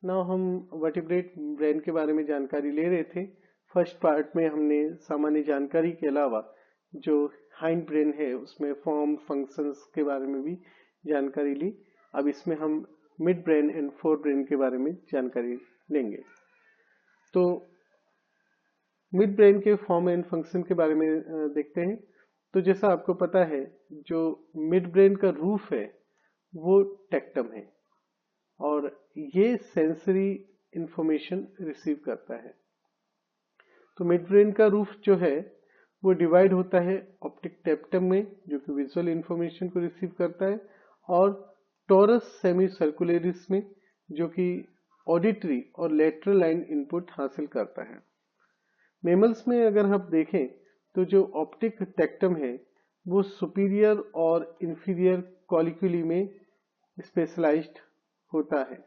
Now हम vertebrate brain के बारे में जानकारी ले रहे थे। फर्स्ट पार्ट में हमने सामान्य जानकारी के अलावा जो हाइंड ब्रेन है उसमें फॉर्म फंक्शंस के बारे में भी जानकारी ली। अब इसमें हम mid brain and fore brain के बारे में जानकारी लेंगे। तो मिड ब्रेन के फॉर्म एंड फंक्शन के बारे में देखते हैं। तो जैसा आपको पता है, जो मिड ब्रेन का रूफ है वो टेक्टम है और ये सेंसरी इंफॉर्मेशन रिसीव करता है। तो मिड ब्रेन का रूफ जो है वो डिवाइड होता है ऑप्टिक टेप्टम में, जो कि विजुअल इंफॉर्मेशन को रिसीव करता है, और टोरस सेमी सर्कुलरिस में, जो कि ऑडिटरी और लेटरल लाइन इनपुट हासिल करता है। मेमल्स में अगर आप देखें तो जो ऑप्टिक टेक्टम है वो सुपीरियर और इंफीरियर कॉलिक्यूली में स्पेशलाइज्ड होता है।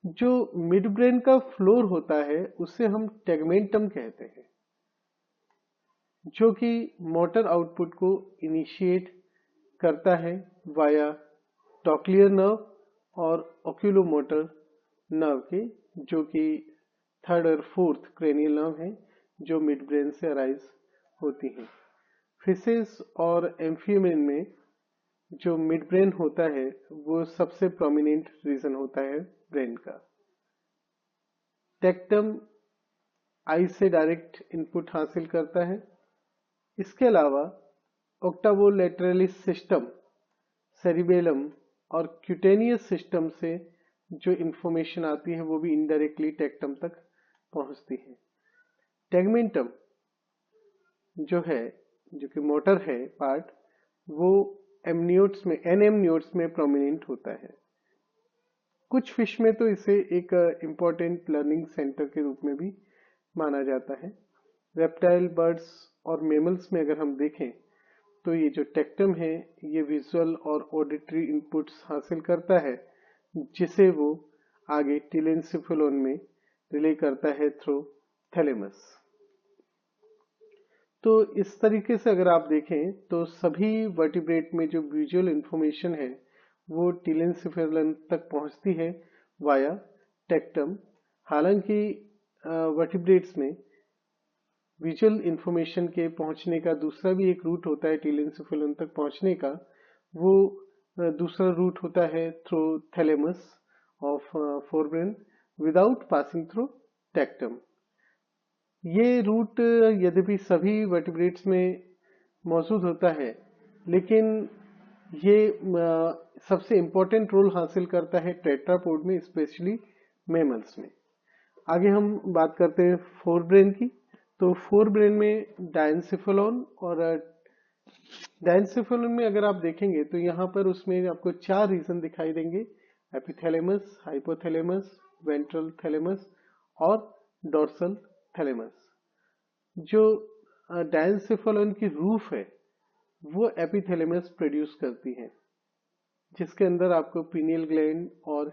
जो मिड ब्रेन का फ्लोर होता है उसे हम टेगमेंटम कहते हैं, जो कि मोटर आउटपुट को इनिशिएट करता है वाया टॉक्लियर नर्व और ओक्यूलोमोटर नर्व के, जो कि थर्ड और फोर्थ क्रेनियल नर्व है जो मिड ब्रेन से अराइज होती हैं। फिशेस और एम्फियमिन में जो मिड ब्रेन होता है वो सबसे प्रोमिनेंट रीजन होता है ब्रेन का। टेक्टम आई से डायरेक्ट इनपुट हासिल करता है। इसके अलावा ऑक्टावो लेटरलिस सिस्टम, सेरिबेलम और क्यूटेनियस सिस्टम से जो इंफॉर्मेशन आती है वो भी इनडायरेक्टली टेक्टम तक पहुंचती है। टेगमेंटम जो है, जो कि मोटर है पार्ट, वो एमनियोट्स में, एनएमनियोट्स में प्रोमिनेंट होता है। कुछ फिश में तो इसे एक इम्पोर्टेंट लर्निंग सेंटर के रूप में भी माना जाता है। रेप्टाइल, बर्ड्स और मेमल्स में अगर हम देखें तो ये जो टेक्टम है ये विजुअल और ऑडिटरी इनपुट्स हासिल करता है, जिसे वो आगे टीलेंसिफेलोन में रिले करता है थ्रू थैलेमस। तो इस तरीके से अगर आप देखें तो सभी वर्टिब्रेट में जो विजुअल इंफॉर्मेशन है वो टीलेंसिफेलोन तक पहुंचती है वाया टेक्टम। हालांकि वर्टिब्रेट्स में विजुअल इंफॉर्मेशन के पहुंचने का दूसरा भी एक रूट होता है टीलेंसिफेलोन तक पहुंचने का। वो दूसरा रूट होता है through thalamus of forebrain without passing through tectum. ये रूट यद्यपि सभी वर्टिब्रेट्स में मौजूद होता है, लेकिन ये सबसे इंपॉर्टेंट रोल हासिल करता है टेट्रापोड में, स्पेशली मेमल्स में। आगे हम बात करते हैं फोर ब्रेन की। तो फोर ब्रेन में डायनसेफेलॉन, और डायनसेफेलॉन में अगर आप देखेंगे तो यहाँ पर उसमें आपको चार रीजन दिखाई देंगे: एपिथैलेमस, हाइपोथैलेमस, वेंट्रल थैलेमस और डोर्सल थैलेमस। जो डायनसेफेलॉन की रूफ है वो एपिथैलेमस प्रोड्यूस करती है, जिसके अंदर आपको पीनियल ग्लैंड और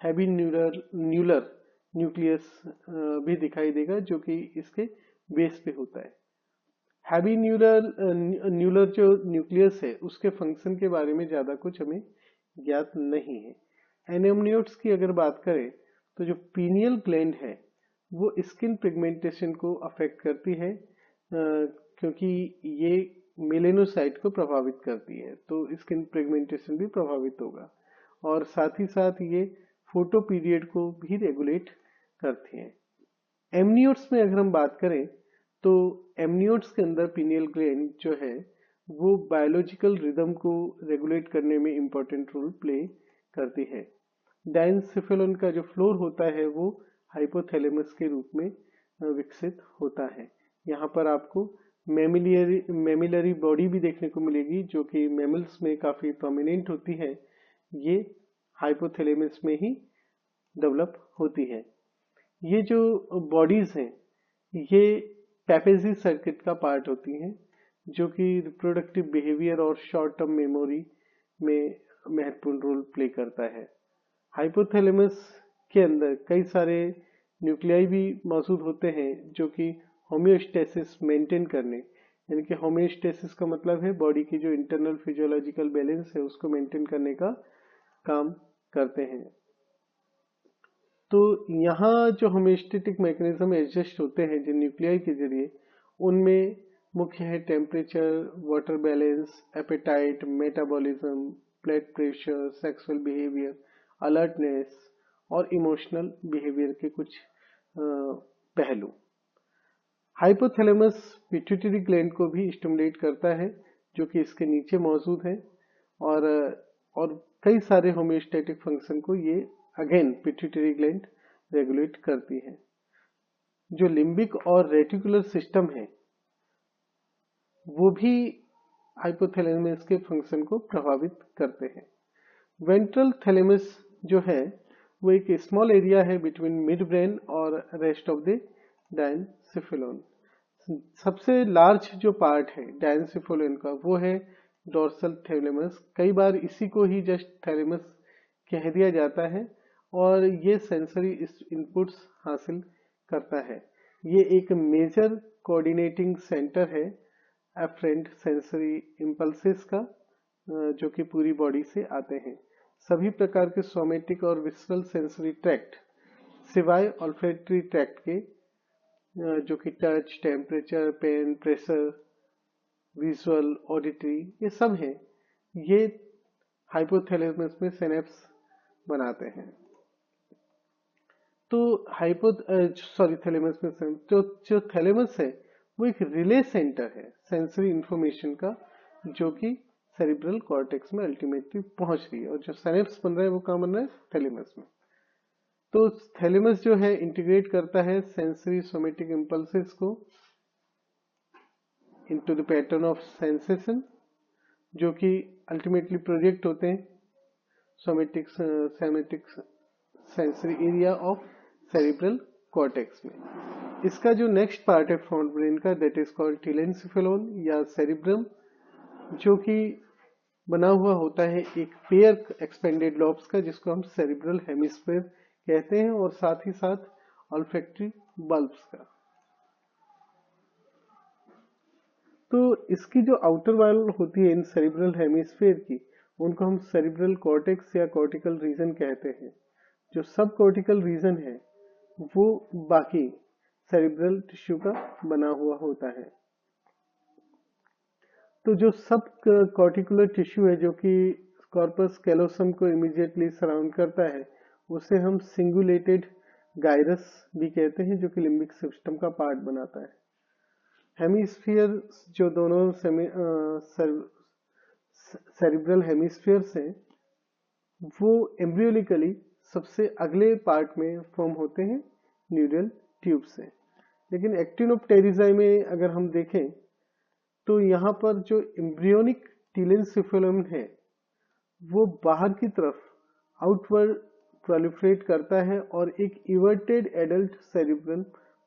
हैबीन्यूलर न्यूक्लियस भी दिखाई देगा, जो कि इसके बेस पे होता है। हैबीन्यूलर जो न्यूक्लियस है उसके फंक्शन के बारे में ज्यादा कुछ हमें ज्ञात नहीं है। एनेमनियोट्स की अगर बात करें तो जो पीनियल ग्लैंड है वो स्किन पिगमेंटेशन को अफेक्ट करती है, क्योंकि ये मेलेनोसाइट को प्रभावित करती है, तो स्किन पिगमेंटेशन भी प्रभावित होगा। और साथ ही साथ ये फोटो पीरियड को भी रेगुलेट करती है। एमनियोट्स में अगर हम बात करें तो एमनियोट्स के अंदर पीनियल ग्लैंड जो है वो बायोलॉजिकल रिदम को रेगुलेट करने में इंपॉर्टेंट रोल प्ले करती है। डायनसेफेलॉन का जो फ्लोर होता है वो हाइपोथैलेमस के रूप में विकसित होता है। यहाँ पर आपको मेमिलरी बॉडी भी देखने को मिलेगी, जो कि मैमल्स में काफी प्रोमिनेंट होती है। ये हाइपोथैलेमस में ही डेवलप होती है। ये जो बॉडीज हैं ये पैपेजी सर्किट का पार्ट होती हैं, जो कि रिप्रोडक्टिव बिहेवियर और शॉर्ट टर्म मेमोरी में महत्वपूर्ण रोल प्ले करता है। हाइपोथैलेमस के अंदर कई सारे न्यूक्लियाई भी मौजूद होते हैं, जो कि होम्योस्टेसिस मेंटेन करने, यानी कि होम्योस्टेसिस का मतलब है बॉडी की जो इंटरनल फिजियोलॉजिकल बैलेंस है उसको मेंटेन करने का काम करते हैं। तो यहाँ जो होम्योस्टेटिक मैकेनिज्म एडजस्ट होते हैं जो न्यूक्लियाई के जरिए, उनमें मुख्य है temperature, water balance, appetite, metabolism, blood pressure, sexual behaviour, alertness और इमोशनल बिहेवियर के कुछ पहलू। हाइपोथैलेमस पिट्यूटरी ग्लैंड को भी स्टिमुलेट करता है जो कि इसके नीचे मौजूद है, और कई सारे होम्योस्टैटिक फंक्शन को ये अगेन पिट्यूटरी ग्लैंड रेगुलेट करती है। जो लिम्बिक और रेटिकुलर सिस्टम है वो भी हाइपोथैलेमस के फंक्शन को प्रभावित करते हैं। वेंट्रल थैलेमस जो है वो एक स्मॉल एरिया है बिटवीन मिड ब्रेन और रेस्ट ऑफ द डायनसिफेलोन। सबसे लार्ज जो पार्ट है डायनसिफेलोन का वो है डोर्सल थैलेमस। कई बार इसी को ही जस्ट थैलेमस कह दिया जाता है, और ये सेंसरी इनपुट्स हासिल करता है। ये एक मेजर कोऑर्डिनेटिंग सेंटर है एफरेंट सेंसरी इम्पल्सेस का, जो कि पूरी बॉडी से आते हैं। सभी प्रकार के सोमेटिक और विसरल सेंसरी ट्रैक्ट सिवाय ऑल्फैक्टरी ट्रैक्ट के, जो कि touch, temperature, pain, pressure, visual, auditory, ये सब हैं, ये हाइपोथैलेमस में सिनेप्स बनाते हैं। तो थैलेमस में जो थैलेमस है वो एक रिले सेंटर है सेंसरी इंफॉर्मेशन का, जो कि सेरिब्रल कॉर्टेक्स में अल्टीमेटली पहुंच रही है, और जो सिनेप्स बन रहा है वो कहाँ बन रहा है? थैलेमस में। तो थैलेमस जो है इंटीग्रेट करता है सेंसरी सोमेटिक इम्पल्सेस को into the pattern of sensation, जो कि अल्टीमेटली प्रोजेक्ट होते हैं somatic sensory area of cerebral cortex में। इसका जो नेक्स्ट पार्ट है फ्रंट ब्रेन का, दैट इज कॉल्ड टीलेंसिफेलोन या सेरिब्रम, जो कि बना हुआ होता है एक पेयर एक्सपेंडेड लॉब्स का, जिसको हम सेरिब्रल हेमिस्फीयर कहते हैं, और साथ ही साथ ऑल्फैक्टरी बल्ब्स का। तो इसकी जो आउटर वॉल होती है इन सेरिब्रल हेमिस्फीयर की, उनको हम सेरिब्रल कॉर्टेक्स या कॉर्टिकल रीजन कहते हैं। जो सब कॉर्टिकल रीजन है वो बाकी सेरिब्रल टिश्यू का बना हुआ होता है। तो जो सब कॉर्टिकुलर टिश्यू है जो कि कॉर्पस कैलोसम को इमीडिएटली सराउंड करता है, उसे हम सिंगुलेटेड गायरस भी कहते हैं, जो कि लिम्बिक सिस्टम का पार्ट बनाता है। हेमिस्फीयर जो दोनों सेरिब्रल हेमिस्फीयर्स हैं वो एम्ब्रियोनिकली सबसे अगले पार्ट में फॉर्म होते हैं न्यूरल ट्यूब से। लेकिन एक्टिनोप्टेरिजाई में अगर हम देखें तो यहाँ पर जो एम्ब्रियोनिक टीलेंसिफेलोन है वो बाहर की तरफ आउटवर्ड प्रोलिफरेट करता है और एक इवर्टेड एडल्ट सेरिब्रम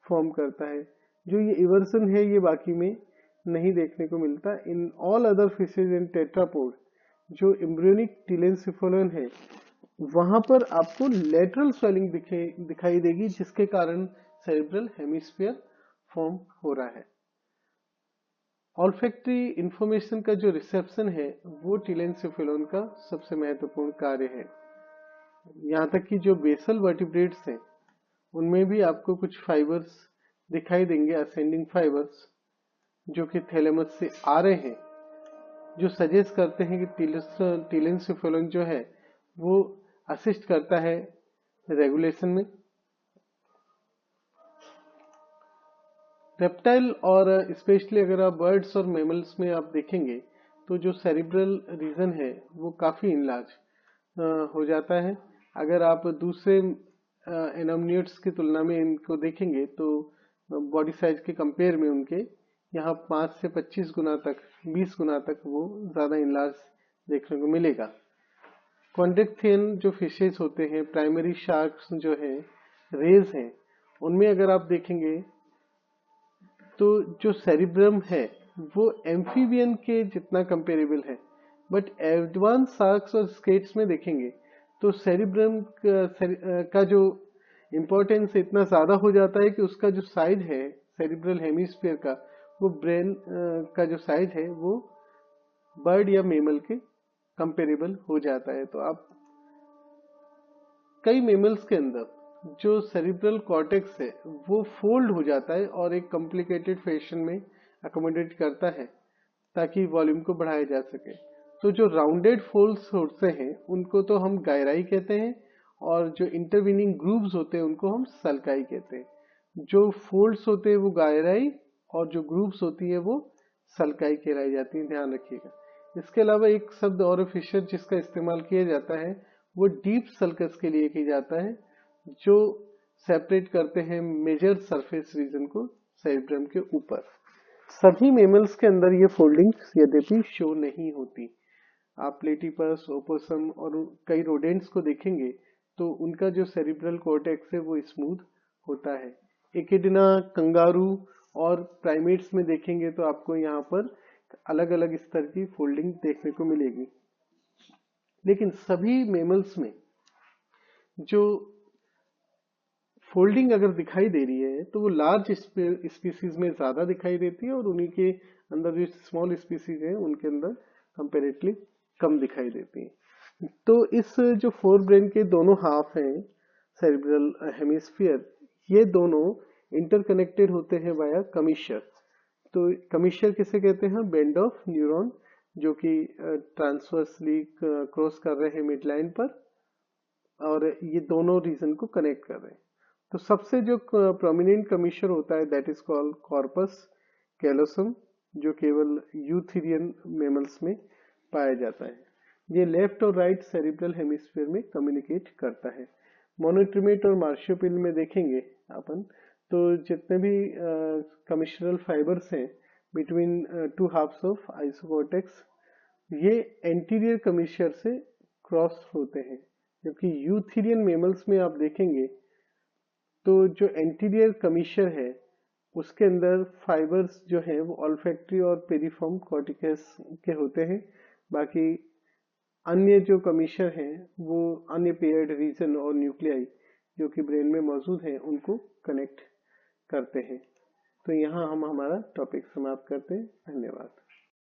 फॉर्म करता है। जो ये इवर्सन है ये बाकी में नहीं देखने को मिलता। In all other fishes and tetrapod जो एम्ब्रियोनिक टीलेंसिफेलोन है वहां पर आपको लेटरल स्वेलिंग दिखाई देगी, जिसके कारण सेरिब्रल हेमिस्फीयर फॉर्म हो रहा है। ऑल्फैक्टरी इंफॉर्मेशन का जो रिसेप्शन है वो टीलेंसिफेलोन का सबसे महत्वपूर्ण कार्य है। यहाँ तक कि जो बेसल वर्टिब्रेट्स हैं उनमें भी आपको कुछ फाइबर्स दिखाई देंगे, असेंडिंग फाइबर्स, जो कि थैलेमस से आ रहे हैं, जो सजेस्ट करते हैं कि टीलेंसिफेलोन जो है वो असिस्ट करता है रेगुलेशन में। रेप्टाइल और स्पेशली अगर आप बर्ड्स और मैमल्स में आप देखेंगे तो जो सेरिब्रल रीजन है वो काफी इनलार्ज हो जाता है। अगर आप दूसरे एनामनियोट्स की तुलना में इनको देखेंगे तो बॉडी साइज के कंपेयर में उनके यहाँ 5 से 25 गुना तक, 20 गुना तक वो ज्यादा इनलार्ज देखने को मिलेगा। कॉन्ड्रेक्थियन जो फिशेज होते हैं, प्राइमरी शार्क्स जो है, रेज हैं, उनमें अगर आप देखेंगे तो जो सेरिब्रम है वो एम्फीबियन के जितना कंपेरेबल है, बट एडवांस शार्क्स और स्केट्स में देखेंगे तो सेरिब्रम का जो इम्पोर्टेंस इतना ज्यादा हो जाता है कि उसका जो साइज है सेरिब्रल हेमिस्फीयर का, वो ब्रेन का जो साइज है वो बर्ड या मेमल के कंपेरेबल हो जाता है। तो आप कई मेमल्स के अंदर जो सेरिब्रल कॉर्टेक्स है वो फोल्ड हो जाता है और एक कॉम्प्लिकेटेड फैशन में अकोमोडेट करता है ताकि वॉल्यूम को बढ़ाया जा सके। तो जो राउंडेड फोल्ड्स होते हैं उनको तो हम गायराई कहते हैं, और जो इंटरवीनिंग ग्रूव्स होते हैं उनको हम सल्काई कहते हैं। जो फोल्ड्स होते हैं वो गायराई और जो ग्रूव्स होती है वो सल्काई कहलाई जाती है, ध्यान रखिएगा। इसके अलावा एक शब्द और फिशर जिसका इस्तेमाल किया जाता है वो डीप सल्कस के लिए किया जाता है, जो सेपरेट करते हैं मेजर सरफेस रीजन को सेरिब्रम के ऊपर। सभी मेमल्स के अंदर ये फोल्डिंग्स यद्यपि शो नहीं होती। आप प्लेटिपस, ओपोसम और कई रोडेंट्स को देखेंगे तो उनका जो सेरिब्रल कॉर्टेक्स है वो स्मूथ होता है। एकिडना, कंगारू और प्राइमेट्स में देखेंगे तो आपको यहाँ पर अलग अलग स्तर की फोल्डिंग देखने को मिलेगी। लेकिन सभी मेमल्स में जो फोल्डिंग अगर दिखाई दे रही है तो वो लार्ज स्पीसीज में ज्यादा दिखाई देती है और उन्हीं के अंदर जो स्मॉल स्पीसीज है उनके अंदर कंपेरेटिवली कम दिखाई देती है। तो इस जो फोर ब्रेन के दोनों हाफ हैं सेरिब्रल हेमिस्फीयर, ये दोनों इंटरकनेक्टेड होते हैं वाया कमीशर। तो कमीशर किसे कहते हैं? बैंड ऑफ न्यूरॉन जो कि ट्रांसवर्सली क्रॉस कर रहे हैं मिड लाइन पर और ये दोनों रीजन को कनेक्ट कर रहे हैं। तो सबसे जो प्रोमिनेंट कमीशर होता है that is called corpus callosum, जो केवल यूथेरियन मेमल्स में पाया जाता है। ये लेफ्ट और राइट सेरिब्रल हेमिस्फीयर में कम्युनिकेट करता है। मोनोट्रिमेट और मार्शियोपिल में देखेंगे अपन तो जितने भी कमीशरल फाइबर्स हैं बिटवीन टू हाफ्स ऑफ आइसोकॉर्टेक्स, ये एंटीरियर कमीशर से क्रॉस होते हैं, जबकि यूथेरियन मेमल्स में आप देखेंगे तो जो एंटीरियर कमीशर है उसके अंदर फाइबर्स जो हैं वो ऑल्फैक्टरी और पेरिफॉर्म कॉर्टिकस के होते हैं। बाकी अन्य जो कमीशर हैं वो अन्य पेयर्ड रीजन और न्यूक्लियाई जो कि ब्रेन में मौजूद हैं उनको कनेक्ट करते हैं। तो यहाँ हम हमारा टॉपिक समाप्त करते हैं। धन्यवाद।